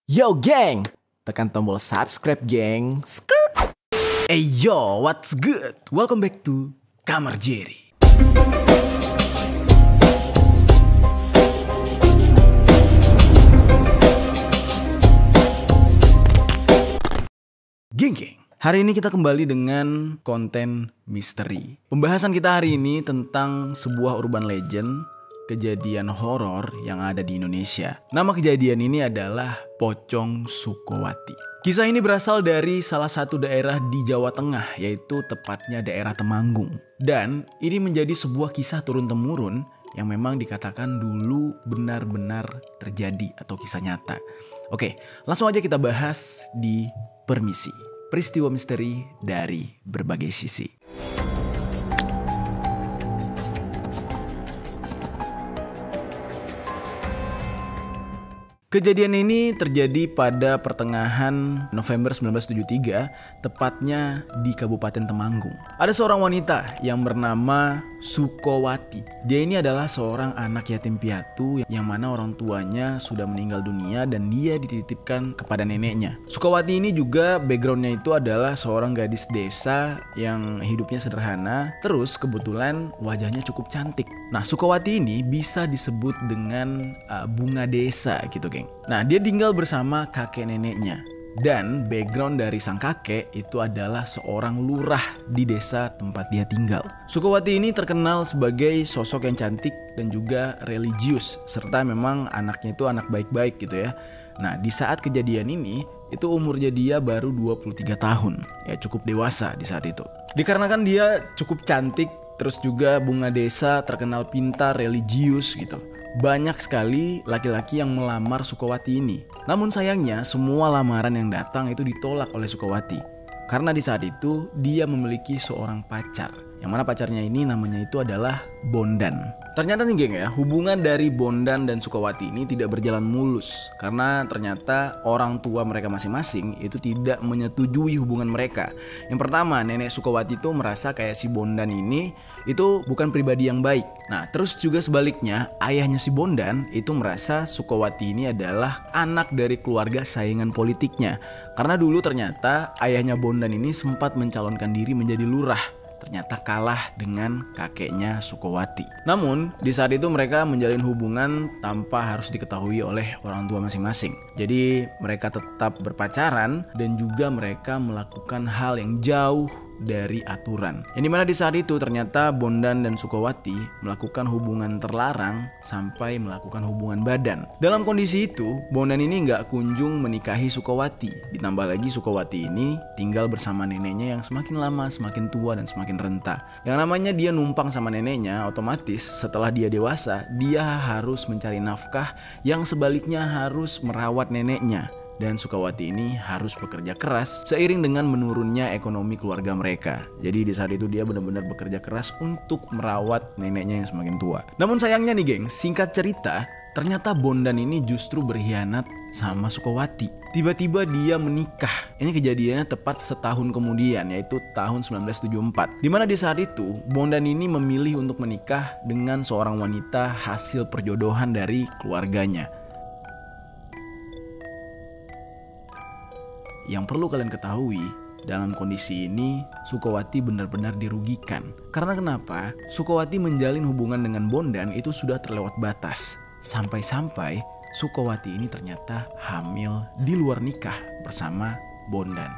Yo geng, tekan tombol subscribe geng. Skirt. Hey yo, what's good? Welcome back to Kamar Jerry. Geng, hari ini kita kembali dengan konten misteri. Pembahasan kita hari ini tentang sebuah urban legend, kejadian horor yang ada di Indonesia. Nama kejadian ini adalah Pocong Sukowati. Kisah ini berasal dari salah satu daerah di Jawa Tengah, yaitu tepatnya daerah Temanggung. Dan ini menjadi sebuah kisah turun-temurun yang memang dikatakan dulu benar-benar terjadi atau kisah nyata. Oke, langsung aja kita bahas di Permisi, peristiwa misteri dari berbagai sisi. Kejadian ini terjadi pada pertengahan November 1973, tepatnya di Kabupaten Temanggung. Ada seorang wanita yang bernama Sukowati. Dia ini adalah seorang anak yatim piatu yang mana orang tuanya sudah meninggal dunia dan dia dititipkan kepada neneknya. Sukowati ini juga backgroundnya itu adalah seorang gadis desa yang hidupnya sederhana, terus kebetulan wajahnya cukup cantik. Nah, Sukowati ini bisa disebut dengan bunga desa gitu, geng. Nah, dia tinggal bersama kakek neneknya. Dan background dari sang kakek itu adalah seorang lurah di desa tempat dia tinggal. Sukowati ini terkenal sebagai sosok yang cantik dan juga religius, serta memang anaknya itu anak baik-baik gitu ya. Nah, di saat kejadian ini, itu umurnya dia baru 23 tahun. Ya, cukup dewasa di saat itu. Dikarenakan dia cukup cantik, terus juga bunga desa, terkenal pintar, religius gitu. Banyak sekali laki-laki yang melamar Sukowati ini. Namun sayangnya semua lamaran yang datang itu ditolak oleh Sukowati. Karena di saat itu dia memiliki seorang pacar. Yang mana pacarnya ini namanya itu adalah Bondan. Ternyata nih geng ya, hubungan dari Bondan dan Sukowati ini tidak berjalan mulus. Karena ternyata orang tua mereka masing-masing itu tidak menyetujui hubungan mereka. Yang pertama, nenek Sukowati itu merasa kayak si Bondan ini itu bukan pribadi yang baik. Nah, terus juga sebaliknya, ayahnya si Bondan itu merasa Sukowati ini adalah anak dari keluarga saingan politiknya. Karena dulu ternyata ayahnya Bondan ini sempat mencalonkan diri menjadi lurah. Ternyata kalah dengan kakeknya Sukowati. Namun di saat itu mereka menjalin hubungan tanpa harus diketahui oleh orang tua masing-masing. Jadi mereka tetap berpacaran dan juga mereka melakukan hal yang jauh dari aturan. Yang dimana di saat itu ternyata Bondan dan Sukowati melakukan hubungan terlarang sampai melakukan hubungan badan. Dalam kondisi itu, Bondan ini nggak kunjung menikahi Sukowati. Ditambah lagi Sukowati ini tinggal bersama neneknya yang semakin lama semakin tua dan semakin renta. Yang namanya dia numpang sama neneknya, otomatis setelah dia dewasa, dia harus mencari nafkah yang sebaliknya harus merawat neneknya. Dan Sukowati ini harus bekerja keras seiring dengan menurunnya ekonomi keluarga mereka. Jadi di saat itu dia benar-benar bekerja keras untuk merawat neneknya yang semakin tua. Namun sayangnya nih geng, singkat cerita, ternyata Bondan ini justru berkhianat sama Sukowati. Tiba-tiba dia menikah. Ini kejadiannya tepat setahun kemudian, yaitu tahun 1974. Dimana di saat itu Bondan ini memilih untuk menikah dengan seorang wanita hasil perjodohan dari keluarganya. Yang perlu kalian ketahui, dalam kondisi ini Sukowati benar-benar dirugikan. Karena kenapa? Sukowati menjalin hubungan dengan Bondan itu sudah terlewat batas. Sampai-sampai Sukowati ini ternyata hamil di luar nikah bersama Bondan.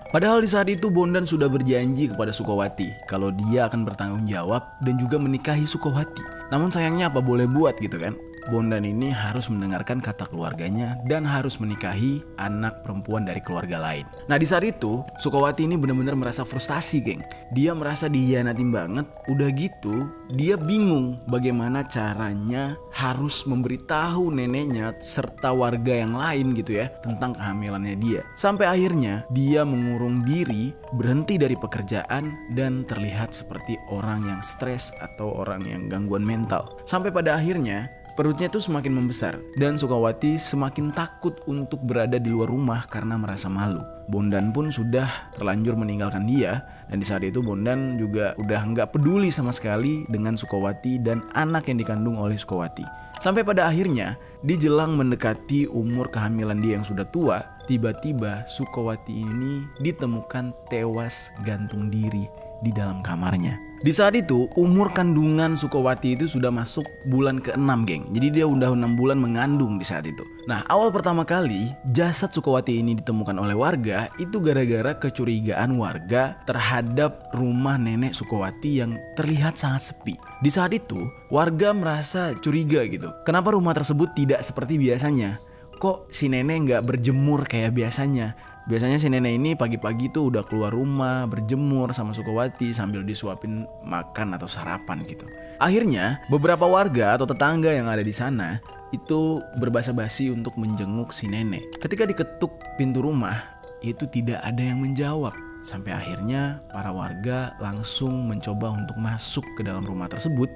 Padahal di saat itu Bondan sudah berjanji kepada Sukowati kalau dia akan bertanggung jawab dan juga menikahi Sukowati. Namun sayangnya apa boleh buat gitu kan? Bondan ini harus mendengarkan kata keluarganya dan harus menikahi anak perempuan dari keluarga lain. Nah di saat itu Sukowati ini benar-benar merasa frustasi geng. Dia merasa dihianatin banget. Udah gitu dia bingung bagaimana caranya harus memberitahu neneknya serta warga yang lain gitu ya tentang kehamilannya dia. Sampai akhirnya dia mengurung diri, berhenti dari pekerjaan dan terlihat seperti orang yang stres atau orang yang gangguan mental. Sampai pada akhirnya perutnya tuh semakin membesar dan Sukawati semakin takut untuk berada di luar rumah karena merasa malu. Bondan pun sudah terlanjur meninggalkan dia, dan di saat itu Bondan juga udah nggak peduli sama sekali dengan Sukawati dan anak yang dikandung oleh Sukawati. Sampai pada akhirnya di jelang mendekati umur kehamilan dia yang sudah tua, tiba-tiba Sukawati ini ditemukan tewas gantung diri di dalam kamarnya. Di saat itu umur kandungan Sukawati itu sudah masuk bulan ke-6 geng. Jadi dia udah 6 bulan mengandung di saat itu. Nah, awal pertama kali jasad Sukawati ini ditemukan oleh warga itu gara-gara kecurigaan warga terhadap rumah nenek Sukawati yang terlihat sangat sepi. Di saat itu warga merasa curiga gitu. Kenapa rumah tersebut tidak seperti biasanya? Kok si nenek nggak berjemur kayak biasanya? Biasanya si nenek ini pagi-pagi tuh udah keluar rumah berjemur sama Sukawati sambil disuapin makan atau sarapan gitu. Akhirnya beberapa warga atau tetangga yang ada di sana itu berbasa-basi untuk menjenguk si nenek. Ketika diketuk pintu rumah itu tidak ada yang menjawab. Sampai akhirnya para warga langsung mencoba untuk masuk ke dalam rumah tersebut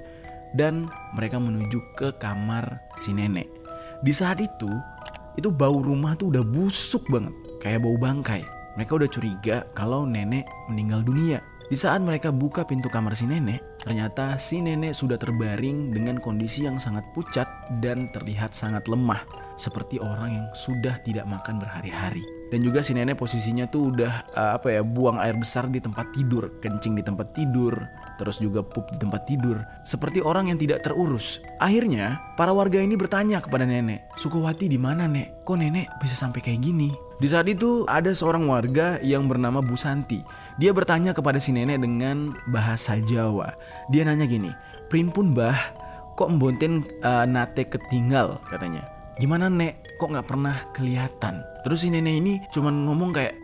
dan mereka menuju ke kamar si nenek. Di saat itu bau rumah tuh udah busuk banget, kayak bau bangkai. Mereka udah curiga kalau nenek meninggal dunia. Di saat mereka buka pintu kamar si nenek, ternyata si nenek sudah terbaring dengan kondisi yang sangat pucat dan terlihat sangat lemah, seperti orang yang sudah tidak makan berhari-hari. Dan juga si nenek posisinya tuh udah buang air besar di tempat tidur, kencing di tempat tidur, terus juga pup di tempat tidur, seperti orang yang tidak terurus. Akhirnya para warga ini bertanya kepada nenek, "Sukawati di mana, Nek? Kok nenek bisa sampai kayak gini?" Di saat itu ada seorang warga yang bernama Bu Santi. Dia bertanya kepada si nenek dengan bahasa Jawa. Dia nanya gini, "Primpun Mbah, kok mbonten nate ketinggal?" katanya. "Gimana Nek, kok gak pernah kelihatan?" Terus si nenek ini cuman ngomong kayak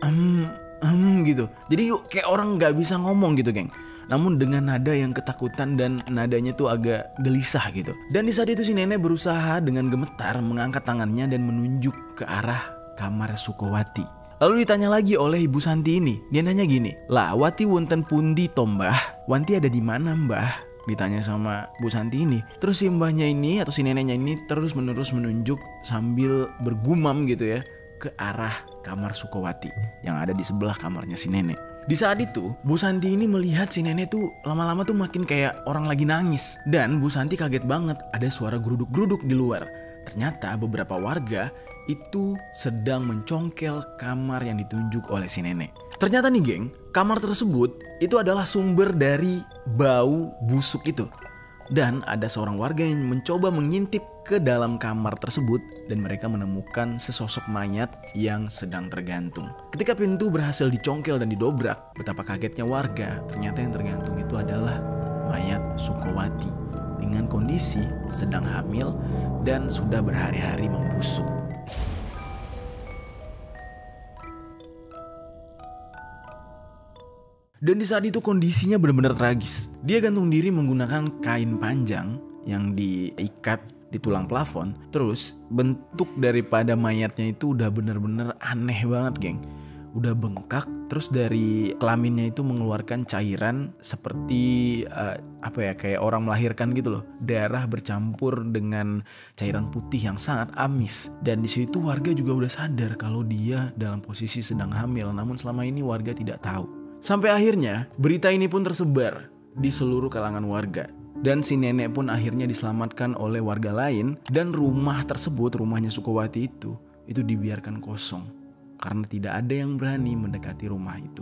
gitu. Jadi kayak orang gak bisa ngomong gitu geng. Namun dengan nada yang ketakutan dan nadanya tuh agak gelisah gitu. Dan di saat itu si nenek berusaha dengan gemetar mengangkat tangannya dan menunjuk ke arah kamar Sukawati. Lalu ditanya lagi oleh Ibu Santi ini. Dia nanya gini, "Lah Wati wonten pundi to Mbah? Wanti ada di mana Mbah?" Ditanya sama Bu Santi ini. Terus si mbahnya ini atau si neneknya ini terus menerus menunjuk sambil bergumam gitu ya ke arah kamar Sukawati yang ada di sebelah kamarnya si nenek. Di saat itu Bu Santi ini melihat si nenek tuh lama-lama tuh makin kayak orang lagi nangis. Dan Bu Santi kaget banget ada suara geruduk-geruduk di luar. Ternyata beberapa warga itu sedang mencongkel kamar yang ditunjuk oleh si nenek. Ternyata nih geng, kamar tersebut itu adalah sumber dari bau busuk itu. Dan ada seorang warga yang mencoba mengintip ke dalam kamar tersebut dan mereka menemukan sesosok mayat yang sedang tergantung. Ketika pintu berhasil dicongkel dan didobrak, betapa kagetnya warga. Ternyata yang tergantung itu adalah mayat Sukawati dengan kondisi sedang hamil dan sudah berhari-hari membusuk. Dan di saat itu kondisinya benar-benar tragis. Dia gantung diri menggunakan kain panjang yang diikat di tulang plafon. Terus bentuk daripada mayatnya itu udah benar-benar aneh banget geng. Udah bengkak, terus dari kelaminnya itu mengeluarkan cairan seperti kayak orang melahirkan gitu loh. Darah bercampur dengan cairan putih yang sangat amis. Dan di situ warga juga udah sadar kalau dia dalam posisi sedang hamil. Namun selama ini warga tidak tahu. Sampai akhirnya berita ini pun tersebar di seluruh kalangan warga. Dan si nenek pun akhirnya diselamatkan oleh warga lain. Dan rumah tersebut, rumahnya Sukawati itu dibiarkan kosong. Karena tidak ada yang berani mendekati rumah itu.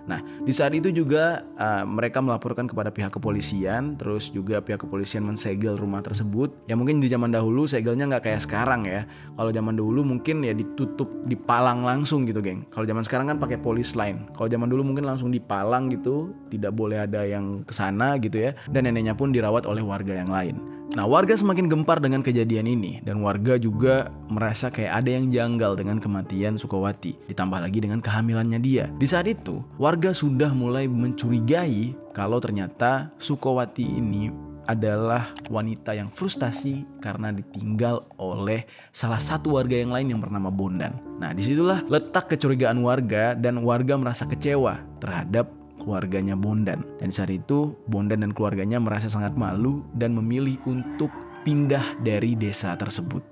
Nah, di saat itu juga mereka melaporkan kepada pihak kepolisian. Terus juga pihak kepolisian mensegel rumah tersebut. Ya mungkin di zaman dahulu segelnya gak kayak sekarang ya. Kalau zaman dahulu mungkin ya ditutup, dipalang langsung gitu geng. Kalau zaman sekarang kan pakai polis line. Kalau zaman dulu mungkin langsung dipalang gitu. Tidak boleh ada yang kesana gitu ya. Dan neneknya pun dirawat oleh warga yang lain. Nah, warga semakin gempar dengan kejadian ini. Dan warga juga merasa kayak ada yang janggal dengan kematian Sukawati. Ditambah lagi dengan kehamilannya dia. Di saat itu warga sudah mulai mencurigai kalau ternyata Sukawati ini adalah wanita yang frustasi karena ditinggal oleh salah satu warga yang lain yang bernama Bondan. Nah, disitulah letak kecurigaan warga dan warga merasa kecewa terhadap keluarganya Bondan. Dan saat itu Bondan dan keluarganya merasa sangat malu dan memilih untuk pindah dari desa tersebut.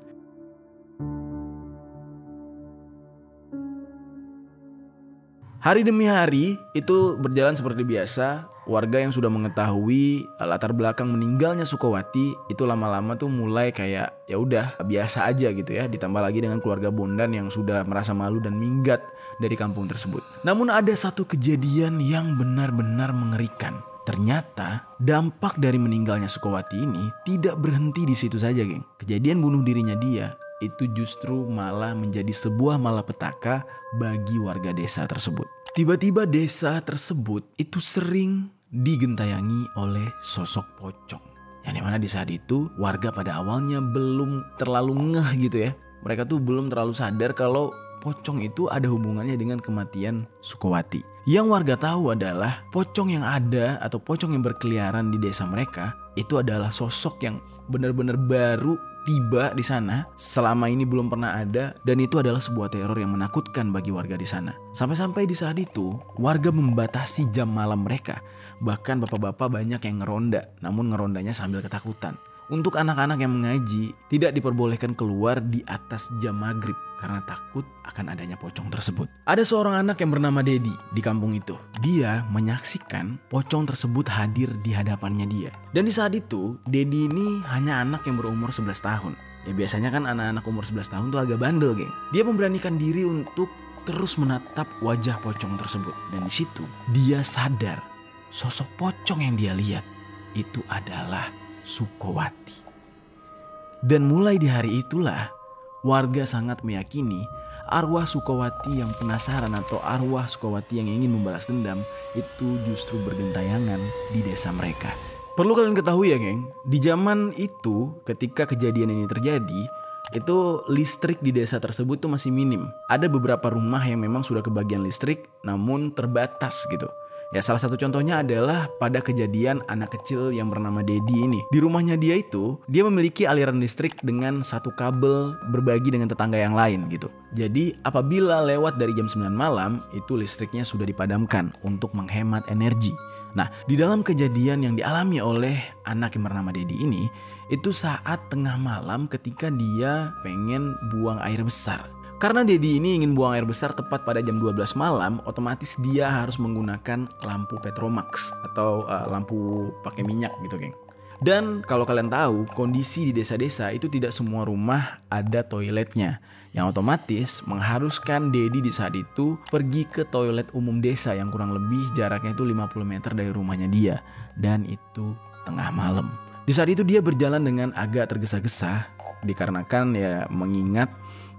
Hari demi hari itu berjalan seperti biasa. Warga yang sudah mengetahui latar belakang meninggalnya Sukowati itu lama-lama tuh mulai kayak ya udah biasa aja gitu ya. Ditambah lagi dengan keluarga Bondan yang sudah merasa malu dan minggat dari kampung tersebut. Namun ada satu kejadian yang benar-benar mengerikan. Ternyata dampak dari meninggalnya Sukowati ini tidak berhenti di situ saja, geng. Kejadian bunuh dirinya dia itu justru malah menjadi sebuah malapetaka bagi warga desa tersebut. Tiba-tiba desa tersebut itu sering digentayangi oleh sosok pocong. Yang dimana di saat itu warga pada awalnya belum terlalu ngeh gitu ya. Mereka tuh belum terlalu sadar kalau pocong itu ada hubungannya dengan kematian Sukowati. Yang warga tahu adalah pocong yang ada atau pocong yang berkeliaran di desa mereka itu adalah sosok yang benar-benar baru tiba di sana, selama ini belum pernah ada, dan itu adalah sebuah teror yang menakutkan bagi warga di sana. Sampai-sampai di saat itu warga membatasi jam malam mereka. Bahkan bapak-bapak banyak yang ngeronda, namun ngerondanya sambil ketakutan. Untuk anak-anak yang mengaji tidak diperbolehkan keluar di atas jam maghrib karena takut akan adanya pocong tersebut. Ada seorang anak yang bernama Dedi di kampung itu. Dia menyaksikan pocong tersebut hadir di hadapannya dia. Dan di saat itu Dedi ini hanya anak yang berumur 11 tahun. Ya biasanya kan anak-anak umur 11 tahun tuh agak bandel, geng. Dia memberanikan diri untuk terus menatap wajah pocong tersebut. Dan di situ dia sadar sosok pocong yang dia lihat itu adalah Sukowati. Dan mulai di hari itulah warga sangat meyakini arwah Sukowati yang penasaran atau arwah Sukowati yang ingin membalas dendam itu justru bergentayangan di desa mereka. Perlu kalian ketahui ya, geng, di zaman itu ketika kejadian ini terjadi, itu listrik di desa tersebut tuh masih minim. Ada beberapa rumah yang memang sudah kebagian listrik namun terbatas gitu. Ya salah satu contohnya adalah pada kejadian anak kecil yang bernama Dedi ini. Di rumahnya dia itu, dia memiliki aliran listrik dengan satu kabel berbagi dengan tetangga yang lain gitu. Jadi apabila lewat dari jam 9 malam, itu listriknya sudah dipadamkan untuk menghemat energi. Nah, di dalam kejadian yang dialami oleh anak yang bernama Dedi ini, itu saat tengah malam ketika dia pengen buang air besar. Karena Dedi ini ingin buang air besar tepat pada jam 12 malam, otomatis dia harus menggunakan lampu Petromax atau lampu pakai minyak gitu, geng. Dan kalau kalian tahu, kondisi di desa-desa itu tidak semua rumah ada toiletnya, yang otomatis mengharuskan Dedi di saat itu pergi ke toilet umum desa yang kurang lebih jaraknya itu 50 meter dari rumahnya dia, dan itu tengah malam. Di saat itu dia berjalan dengan agak tergesa-gesa dikarenakan ya mengingat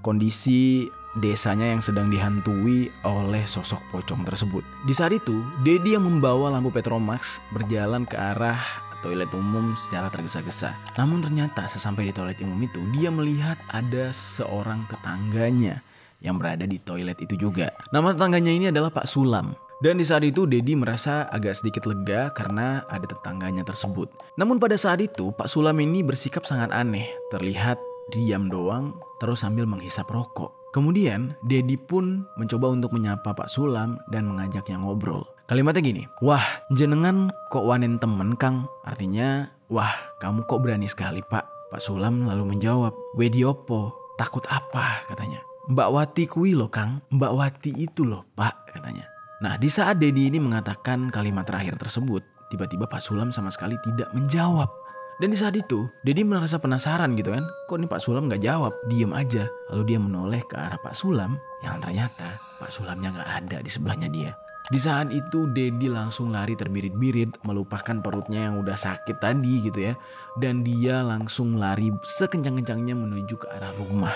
kondisi desanya yang sedang dihantui oleh sosok pocong tersebut. Di saat itu, Dedi yang membawa lampu Petromax berjalan ke arah toilet umum secara tergesa-gesa. Namun ternyata sesampai di toilet umum itu, dia melihat ada seorang tetangganya yang berada di toilet itu juga. Nama tetangganya ini adalah Pak Sulam. Dan di saat itu Dedi merasa agak sedikit lega karena ada tetangganya tersebut. Namun pada saat itu Pak Sulam ini bersikap sangat aneh. Terlihat diam doang terus sambil menghisap rokok. Kemudian Dedi pun mencoba untuk menyapa Pak Sulam dan mengajaknya ngobrol. Kalimatnya gini, "Wah, jenengan kok wanen temen Kang?" Artinya, "Wah, kamu kok berani sekali Pak." Pak Sulam lalu menjawab, "Wedi opo? Takut apa?" katanya. "Mbak Wati kui loh Kang, Mbak Wati itu loh Pak," katanya. Nah, di saat Dedi ini mengatakan kalimat terakhir tersebut, tiba-tiba Pak Sulam sama sekali tidak menjawab. Dan di saat itu, Dedi merasa penasaran gitu kan. Kok nih Pak Sulam gak jawab, diem aja. Lalu dia menoleh ke arah Pak Sulam, yang ternyata Pak Sulamnya gak ada di sebelahnya dia. Di saat itu Dedi langsung lari terbirit-birit, melupakan perutnya yang udah sakit tadi gitu ya. Dan dia langsung lari sekencang-kencangnya menuju ke arah rumah.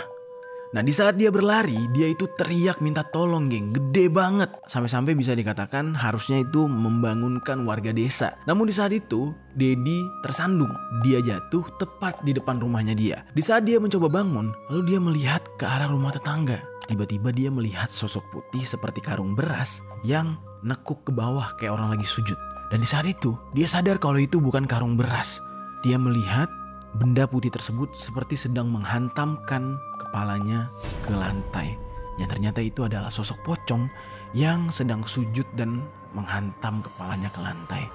Nah di saat dia berlari, dia itu teriak minta tolong, geng, gede banget. Sampai-sampai bisa dikatakan harusnya itu membangunkan warga desa. Namun di saat itu, Dedi tersandung. Dia jatuh tepat di depan rumahnya dia. Di saat dia mencoba bangun, lalu dia melihat ke arah rumah tetangga. Tiba-tiba dia melihat sosok putih seperti karung beras yang nekuk ke bawah kayak orang lagi sujud. Dan di saat itu, dia sadar kalau itu bukan karung beras. Dia melihat benda putih tersebut seperti sedang menghantamkan kepalanya ke lantai. Yang ternyata itu adalah sosok pocong yang sedang sujud dan menghantam kepalanya ke lantai.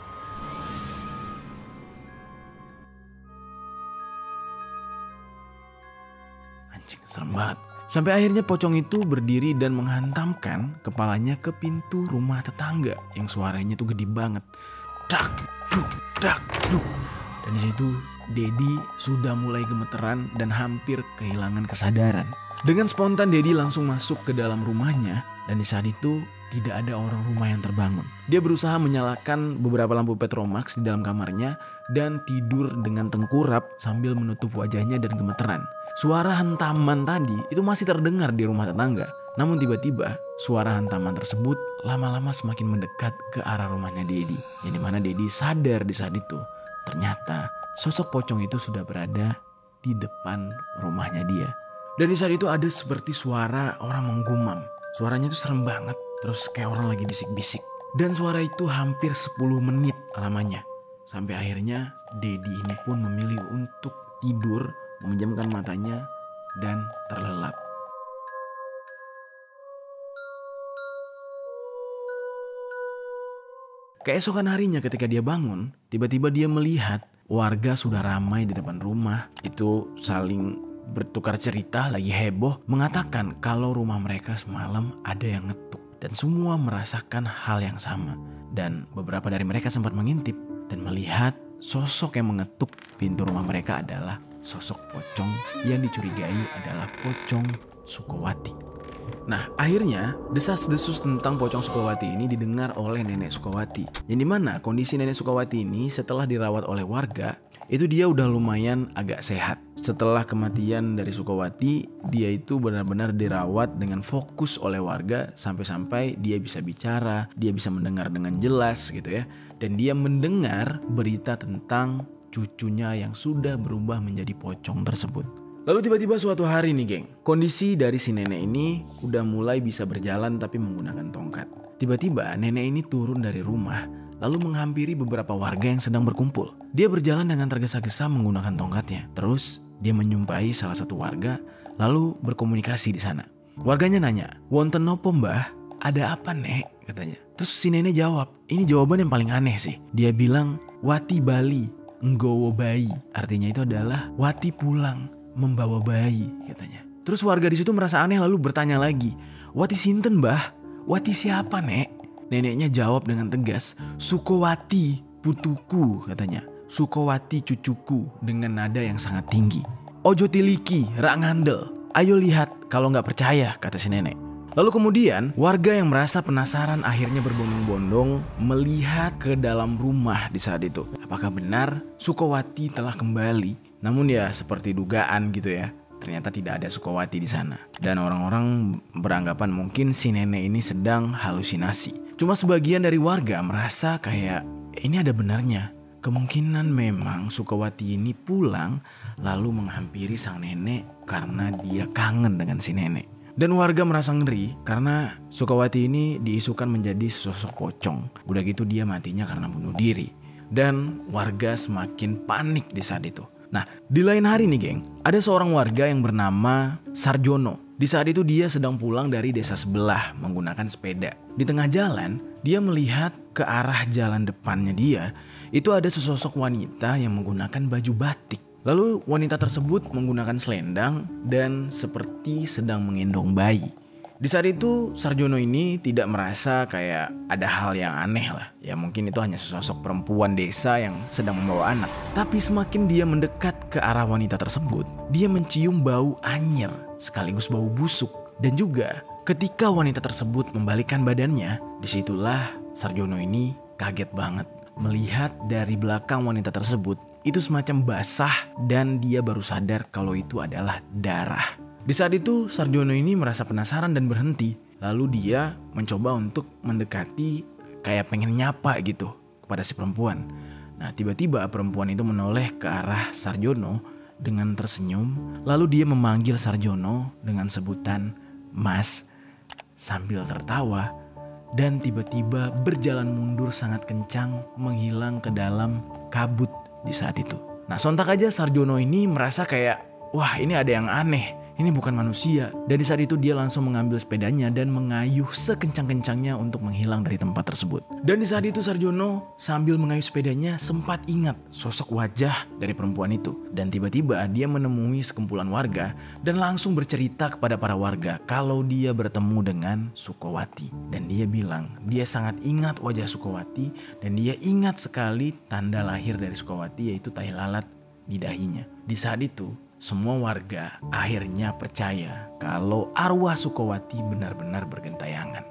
serem banget. Sampai akhirnya pocong itu berdiri dan menghantamkan kepalanya ke pintu rumah tetangga yang suaranya tuh gede banget. Dak, duk, dak, duk. Dan di situ Dedi sudah mulai gemeteran dan hampir kehilangan kesadaran. Dengan spontan Dedi langsung masuk ke dalam rumahnya dan di saat itu tidak ada orang rumah yang terbangun. Dia berusaha menyalakan beberapa lampu Petromax di dalam kamarnya dan tidur dengan tengkurap sambil menutup wajahnya dan gemeteran. Suara hantaman tadi itu masih terdengar di rumah tetangga. Namun tiba-tiba suara hantaman tersebut lama-lama semakin mendekat ke arah rumahnya Dedi. Yang dimana Dedi sadar di saat itu ternyata sosok pocong itu sudah berada di depan rumahnya dia. Dan di saat itu ada seperti suara orang menggumam. Suaranya tuh serem banget. Terus kayak orang lagi bisik-bisik. Dan suara itu hampir 10 menit lamanya. Sampai akhirnya Dedi ini pun memilih untuk tidur, memejamkan matanya dan terlelap. Keesokan harinya ketika dia bangun, tiba-tiba dia melihat warga sudah ramai di depan rumah. Itu saling bertukar cerita, lagi heboh, mengatakan kalau rumah mereka semalam ada yang ngetuk. Dan semua merasakan hal yang sama. Dan beberapa dari mereka sempat mengintip dan melihat sosok yang mengetuk pintu rumah mereka adalah sosok pocong yang dicurigai adalah pocong Sukowati. Nah, akhirnya desas-desus tentang pocong Sukowati ini didengar oleh nenek Sukowati. Yang dimana kondisi nenek Sukowati ini setelah dirawat oleh warga, itu dia udah lumayan agak sehat. Setelah kematian dari Sukowati, dia itu benar-benar dirawat dengan fokus oleh warga sampai-sampai dia bisa bicara, dia bisa mendengar dengan jelas gitu ya. Dan dia mendengar berita tentang cucunya yang sudah berubah menjadi pocong tersebut. Lalu tiba-tiba suatu hari nih geng, kondisi dari si nenek ini udah mulai bisa berjalan tapi menggunakan tongkat. Tiba-tiba nenek ini turun dari rumah lalu menghampiri beberapa warga yang sedang berkumpul. Dia berjalan dengan tergesa-gesa menggunakan tongkatnya. Terus dia menyumpai salah satu warga lalu berkomunikasi di sana. Warganya nanya, "Wonten nopo mbah? Ada apa nek?" katanya. Terus si nenek jawab, ini jawaban yang paling aneh sih. Dia bilang, "Wati bali, nggowo bayi." Artinya itu adalah Wati pulang, membawa bayi katanya. Terus warga di situ merasa aneh lalu bertanya lagi, "Wati sinten mbah? Wati siapa nek?" Neneknya jawab dengan tegas, "Sukowati putuku," katanya. "Sukowati cucuku," dengan nada yang sangat tinggi. "Ojo tiliki, rak ngandel. Ayo lihat kalau nggak percaya," kata si nenek. Lalu kemudian warga yang merasa penasaran akhirnya berbondong-bondong melihat ke dalam rumah di saat itu. Apakah benar Sukowati telah kembali? Namun ya seperti dugaan gitu ya. Ternyata tidak ada Sukowati di sana. Dan orang-orang beranggapan mungkin si nenek ini sedang halusinasi. Cuma sebagian dari warga merasa kayak ini ada benarnya. Kemungkinan memang Sukowati ini pulang lalu menghampiri sang nenek karena dia kangen dengan si nenek. Dan warga merasa ngeri karena Sukowati ini diisukan menjadi sosok pocong. Udah gitu dia matinya karena bunuh diri. Dan warga semakin panik di saat itu. Nah, di lain hari nih geng, ada seorang warga yang bernama Sarjono. Di saat itu dia sedang pulang dari desa sebelah menggunakan sepeda. Di tengah jalan, dia melihat ke arah jalan depannya dia, itu ada sesosok wanita yang menggunakan baju batik. Lalu wanita tersebut menggunakan selendang dan seperti sedang menggendong bayi. Di saat itu Sarjono ini tidak merasa kayak ada hal yang aneh lah. Ya mungkin itu hanya sesosok perempuan desa yang sedang membawa anak. Tapi semakin dia mendekat ke arah wanita tersebut, dia mencium bau anyir sekaligus bau busuk. Dan juga ketika wanita tersebut membalikkan badannya, disitulah Sarjono ini kaget banget. Melihat dari belakang wanita tersebut itu semacam basah dan dia baru sadar kalau itu adalah darah. Di saat itu Sarjono ini merasa penasaran dan berhenti. Lalu dia mencoba untuk mendekati kayak pengen nyapa gitu kepada si perempuan. Nah tiba-tiba perempuan itu menoleh ke arah Sarjono dengan tersenyum. Lalu dia memanggil Sarjono dengan sebutan Mas sambil tertawa. Dan tiba-tiba berjalan mundur sangat kencang menghilang ke dalam kabut di saat itu. Nah sontak aja Sarjono ini merasa kayak wah ini ada yang aneh. ini bukan manusia. Dan di saat itu dia langsung mengambil sepedanya dan mengayuh sekencang-kencangnya untuk menghilang dari tempat tersebut. Dan di saat itu Sarjono sambil mengayuh sepedanya sempat ingat sosok wajah dari perempuan itu. Dan tiba-tiba dia menemui sekumpulan warga dan langsung bercerita kepada para warga kalau dia bertemu dengan Sukowati. Dan dia bilang dia sangat ingat wajah Sukowati dan dia ingat sekali tanda lahir dari Sukowati, yaitu tai lalat di dahinya. Di saat itu semua warga akhirnya percaya kalau arwah Sukowati benar-benar bergentayangan.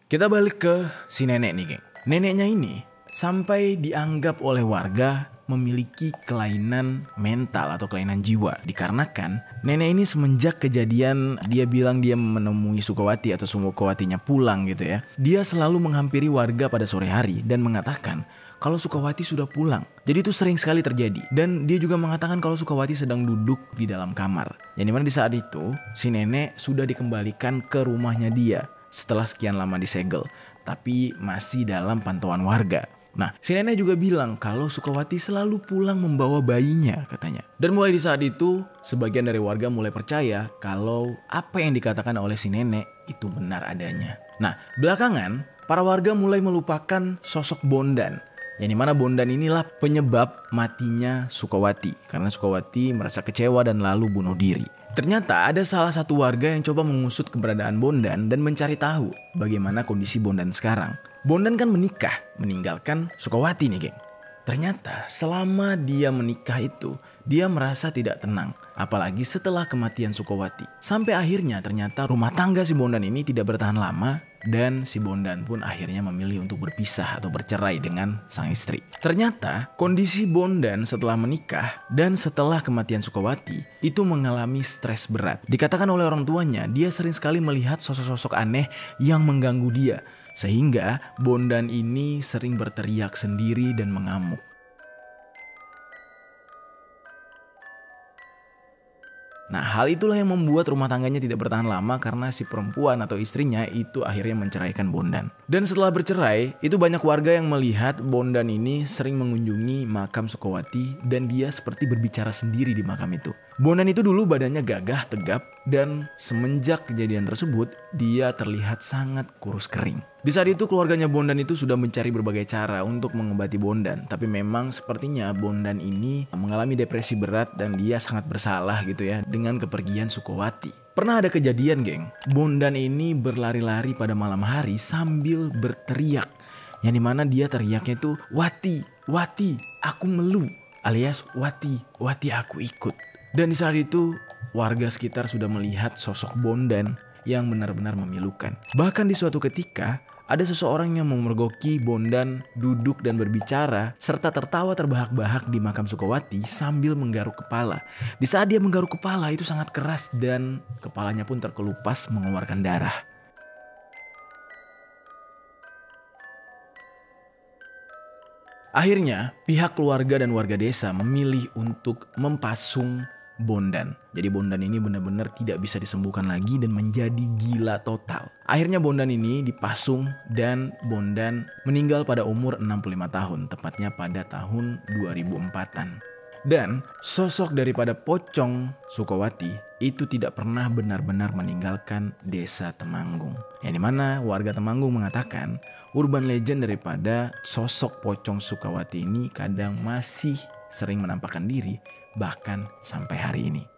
Kita balik ke si nenek nih geng. Neneknya ini sampai dianggap oleh warga memiliki kelainan mental atau kelainan jiwa. Dikarenakan nenek ini semenjak kejadian dia bilang dia menemui Sukowati atau Sukowatinya pulang gitu ya, dia selalu menghampiri warga pada sore hari dan mengatakan kalau Sukowati sudah pulang. Jadi itu sering sekali terjadi. Dan dia juga mengatakan kalau Sukowati sedang duduk di dalam kamar. Yang dimana di saat itu si nenek sudah dikembalikan ke rumahnya dia setelah sekian lama disegel, tapi masih dalam pantauan warga. Nah, si nenek juga bilang kalau Sukowati selalu pulang membawa bayinya katanya. Dan mulai di saat itu, sebagian dari warga mulai percaya kalau apa yang dikatakan oleh si nenek itu benar adanya. Nah, belakangan para warga mulai melupakan sosok Bondan. Yang dimana Bondan inilah penyebab matinya Sukowati. Karena Sukowati merasa kecewa dan lalu bunuh diri. Ternyata ada salah satu warga yang coba mengusut keberadaan Bondan dan mencari tahu bagaimana kondisi Bondan sekarang. Bondan kan menikah, meninggalkan Sukowati nih geng. Ternyata selama dia menikah itu, dia merasa tidak tenang. Apalagi setelah kematian Sukowati. Sampai akhirnya ternyata rumah tangga si Bondan ini tidak bertahan lama. Dan si Bondan pun akhirnya memilih untuk berpisah atau bercerai dengan sang istri. Ternyata kondisi Bondan setelah menikah dan setelah kematian Sukowati itu mengalami stres berat. Dikatakan oleh orang tuanya, dia sering sekali melihat sosok-sosok aneh yang mengganggu dia. Sehingga Bondan ini sering berteriak sendiri dan mengamuk. Nah, hal itulah yang membuat rumah tangganya tidak bertahan lama karena si perempuan atau istrinya itu akhirnya menceraikan Bondan. Dan setelah bercerai, itu banyak warga yang melihat Bondan ini sering mengunjungi makam Sukowati dan dia seperti berbicara sendiri di makam itu. Bondan itu dulu badannya gagah, tegap, dan semenjak kejadian tersebut, dia terlihat sangat kurus kering. Di saat itu keluarganya Bondan itu sudah mencari berbagai cara untuk mengobati Bondan. Tapi memang sepertinya Bondan ini mengalami depresi berat dan dia sangat bersalah gitu ya dengan kepergian Sukowati. Pernah ada kejadian geng, Bondan ini berlari-lari pada malam hari sambil berteriak. Yang dimana dia teriaknya itu Wati, Wati, aku melu, alias Wati, Wati aku ikut. Dan di saat itu warga sekitar sudah melihat sosok Bondan yang benar-benar memilukan. Bahkan di suatu ketika ada seseorang yang memergoki Bondan duduk dan berbicara serta tertawa terbahak-bahak di makam Sukowati sambil menggaruk kepala. Di saat dia menggaruk kepala itu sangat keras dan kepalanya pun terkelupas mengeluarkan darah. Akhirnya pihak keluarga dan warga desa memilih untuk mempasung Bondan. Jadi Bondan ini benar-benar tidak bisa disembuhkan lagi dan menjadi gila total. Akhirnya Bondan ini dipasung dan Bondan meninggal pada umur 65 tahun, tepatnya pada tahun 2004-an. Dan sosok daripada pocong Sukowati itu tidak pernah benar-benar meninggalkan desa Temanggung. Yang dimana warga Temanggung mengatakan urban legend daripada sosok pocong Sukowati ini kadang masih sering menampakkan diri bahkan sampai hari ini.